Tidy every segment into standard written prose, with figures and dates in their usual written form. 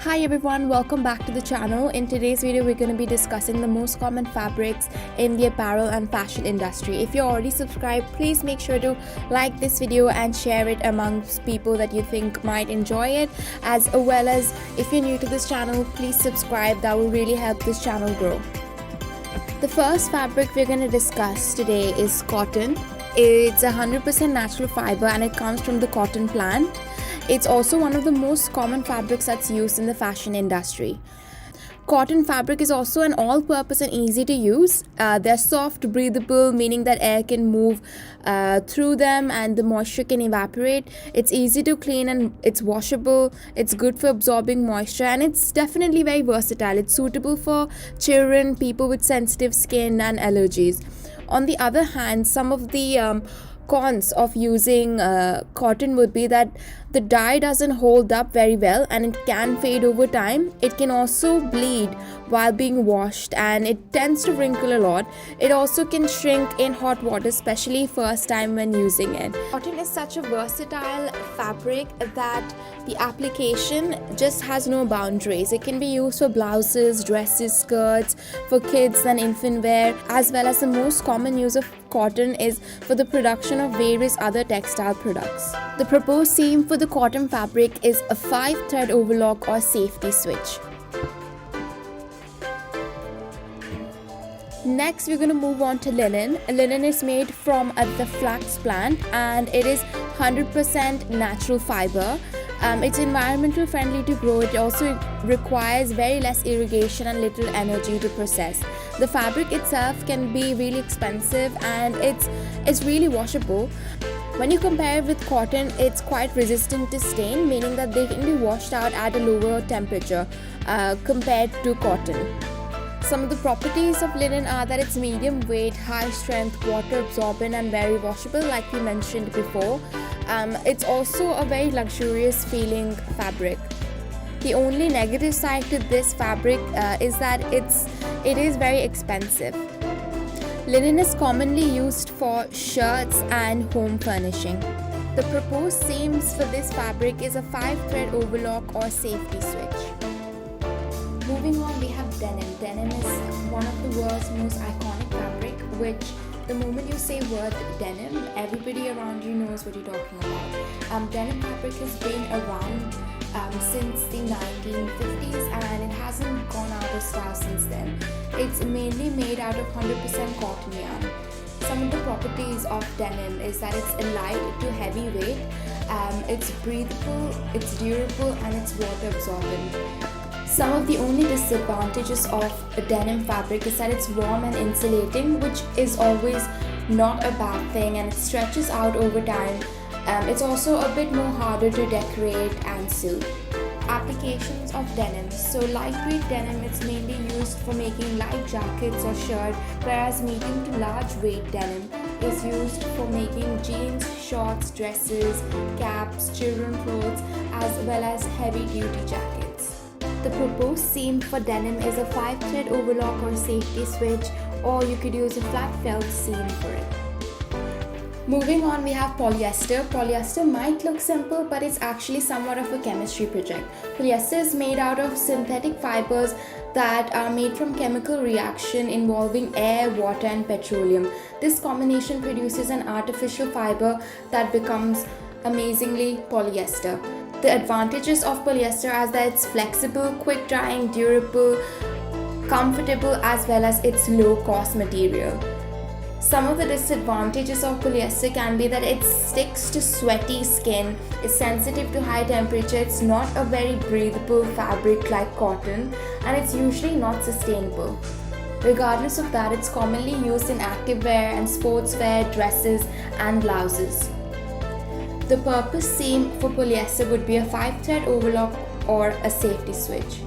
Hi everyone, welcome back to the channel. In today's video, we're going to be discussing the most common fabrics in the apparel and fashion industry. If you're already subscribed, please make sure to like this video and share it amongst people that you think might enjoy it. As well as if you're new to this channel, please subscribe. That will really help this channel grow. The first fabric we're going to discuss today is cotton. It's 100% natural fiber and it comes from the cotton plant. It's also one of the most common fabrics that's used in the fashion industry. Cotton fabric is also an all-purpose and easy to use. They're soft, breathable, meaning that air can move through them and the moisture can evaporate. It's easy to clean and it's washable. It's good for absorbing moisture and it's definitely very versatile. It's suitable for children, people with sensitive skin and allergies. On the other hand, some of the cons of using cotton would be that the dye doesn't hold up very well and it can fade over time. It can also bleed while being washed and it tends to wrinkle a lot. It also can shrink in hot water, especially first time when using it. Cotton is such a versatile fabric that the application just has no boundaries. It can be used for blouses, dresses, skirts, for kids and infant wear, as well as the most common use of cotton is for the production of various other textile products. The proposed seam for the cotton fabric is a 5-thread overlock or safety switch. Next, we're going to move on to linen. Linen is made from the flax plant and it is 100% natural fiber. It's environmental friendly to grow. It also requires very less irrigation and little energy to process. The fabric itself can be really expensive and it's really washable. When you compare it with cotton, it's quite resistant to stain, meaning that they can be washed out at a lower temperature compared to cotton. Some of the properties of linen are that it's medium weight, high strength, water absorbent and very washable like we mentioned before. It's also a very luxurious feeling fabric. The only negative side to this fabric is that it is very expensive. Linen is commonly used for shirts and home furnishing. The proposed seams for this fabric is a 5-thread overlock or safety switch. Moving on, we have denim. Denim is one of the world's most iconic fabric, which the moment you say word denim, everybody around you knows what you're talking about. Denim fabric has been around since the 1950s and it hasn't gone out of style since then. It's mainly made out of 100% cotton yarn. Some of the properties of denim is that it's a light to heavy weight, it's breathable, it's durable and it's water absorbent. Some of the only disadvantages of a denim fabric is that it's warm and insulating, which is always not a bad thing and it stretches out over time. It's also a bit more harder to decorate and sew. Applications of denim. So lightweight denim, it's mainly used for making light jackets or shirt, whereas medium to large weight denim is used for making jeans, shorts, dresses, caps, children clothes, as well as heavy duty jackets. The proposed seam for denim is a 5-thread overlock or safety switch, or you could use a flat felt seam for it. Moving on, we have polyester. Polyester might look simple, but it's actually somewhat of a chemistry project. Polyester is made out of synthetic fibers that are made from chemical reaction involving air, water and petroleum. This combination produces an artificial fiber that becomes amazingly polyester. The advantages of polyester are that it's flexible, quick drying, durable, comfortable, as well as its low cost material. Some of the disadvantages of polyester can be that it sticks to sweaty skin, it's sensitive to high temperature, it's not a very breathable fabric like cotton, and it's usually not sustainable. Regardless of that, it's commonly used in activewear and sportswear, dresses and blouses. The purpose seam for polyester would be a 5-thread overlock or a safety switch.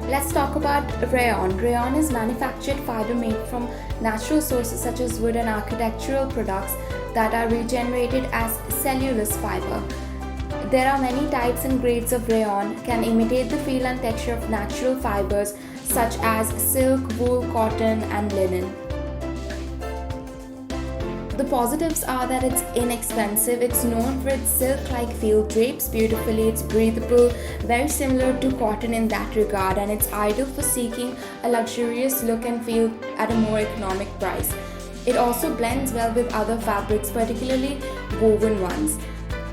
Let's talk about rayon. Rayon is manufactured fiber made from natural sources such as wood and architectural products that are regenerated as cellulose fiber. There are many types and grades of rayon, can imitate the feel and texture of natural fibers such as silk, wool, cotton and linen. The positives are that it's inexpensive, it's known for its silk-like feel, drapes beautifully, it's breathable, very similar to cotton in that regard, and it's ideal for seeking a luxurious look and feel at a more economic price. It also blends well with other fabrics, particularly woven ones.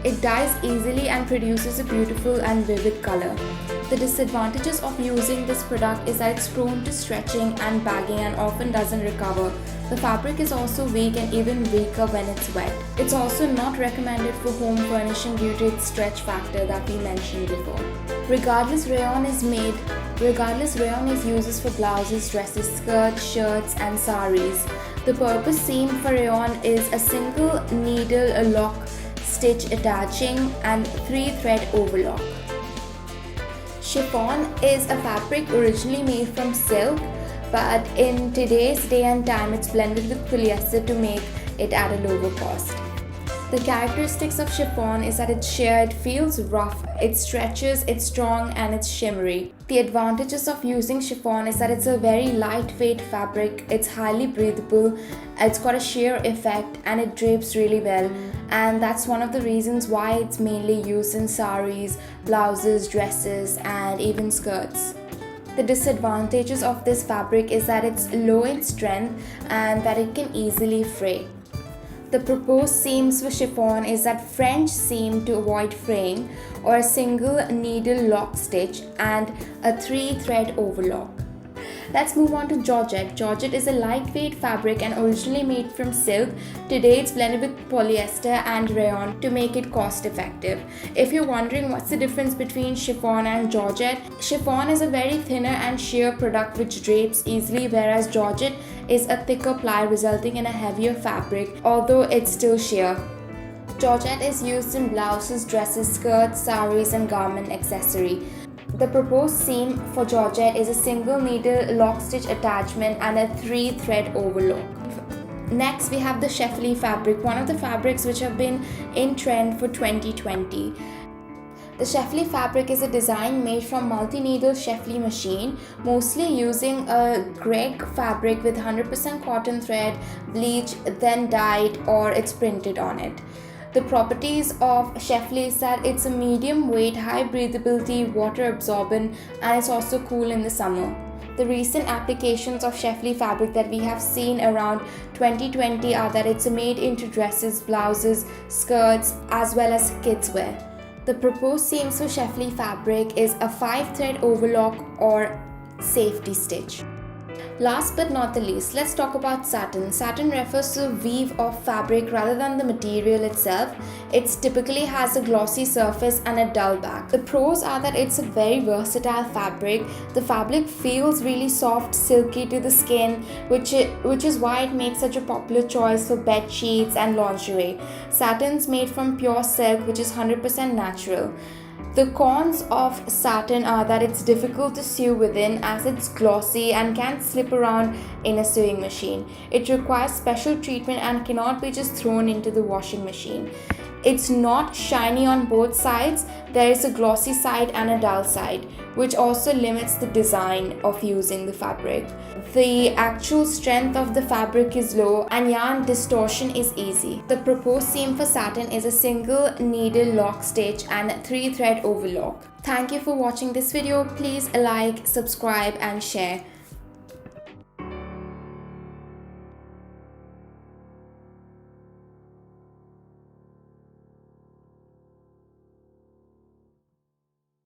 It dyes easily and produces a beautiful and vivid color. The disadvantages of using this product is that it's prone to stretching and bagging and often doesn't recover. The fabric is also weak and even weaker when it's wet. It's also not recommended for home furnishing due to its stretch factor that we mentioned before. Regardless, rayon is used for blouses, dresses, skirts, shirts and saris. The purpose seam for rayon is a single needle lock stitch attaching and 3-thread overlock. Chiffon is a fabric originally made from silk, but in today's day and time it's blended with polyester to make it at a lower cost. The characteristics of chiffon is that it's sheer, it feels rough, it stretches, it's strong and it's shimmery. The advantages of using chiffon is that it's a very lightweight fabric, it's highly breathable, it's got a sheer effect and it drapes really well, and that's one of the reasons why it's mainly used in saris, blouses, dresses and even skirts. The disadvantages of this fabric is that it's low in strength and that it can easily fray. The proposed seams for chiffon is that French seam to avoid fraying, or a single needle lock stitch and a 3-thread overlock. Let's move on to georgette. Georgette is a lightweight fabric and originally made from silk. Today it's blended with polyester and rayon to make it cost effective. If you're wondering what's the difference between chiffon and georgette, chiffon is a very thinner and sheer product which drapes easily, whereas georgette is a thicker ply resulting in a heavier fabric, although it's still sheer. Georgette is used in blouses, dresses, skirts, saris and garment accessory. The proposed seam for georgette is a single needle lock stitch attachment and a 3-thread overlock. Next we have the chiffon fabric, one of the fabrics which have been in trend for 2020. The chiffon fabric is a design made from multi-needle chiffon machine, mostly using a greg fabric with 100% cotton thread, bleached, then dyed, or it's printed on it. The properties of chiffon is that it's a medium weight, high breathability, water absorbent, and it's also cool in the summer. The recent applications of chiffon fabric that we have seen around 2020 are that it's made into dresses, blouses, skirts, as well as kids wear. The proposed seams for chiffon fabric is a 5-thread overlock or safety stitch. Last but not the least, let's talk about satin. Satin refers to the weave of fabric rather than the material itself. It typically has a glossy surface and a dull back. The pros are that it's a very versatile fabric. The fabric feels really soft, silky to the skin, which is why it makes such a popular choice for bed sheets and lingerie. Satin's made from pure silk, which is 100% natural. The cons of satin are that it's difficult to sew within as it's glossy and can slip around in a sewing machine. It requires special treatment and cannot be just thrown into the washing machine. It's not shiny on both sides. There is a glossy side and a dull side, which also limits the design of using the fabric. The actual strength of the fabric is low and yarn distortion is easy. The proposed seam for satin is a single needle lock stitch and 3-thread overlock. Thank you for watching this video. Please like, subscribe and share.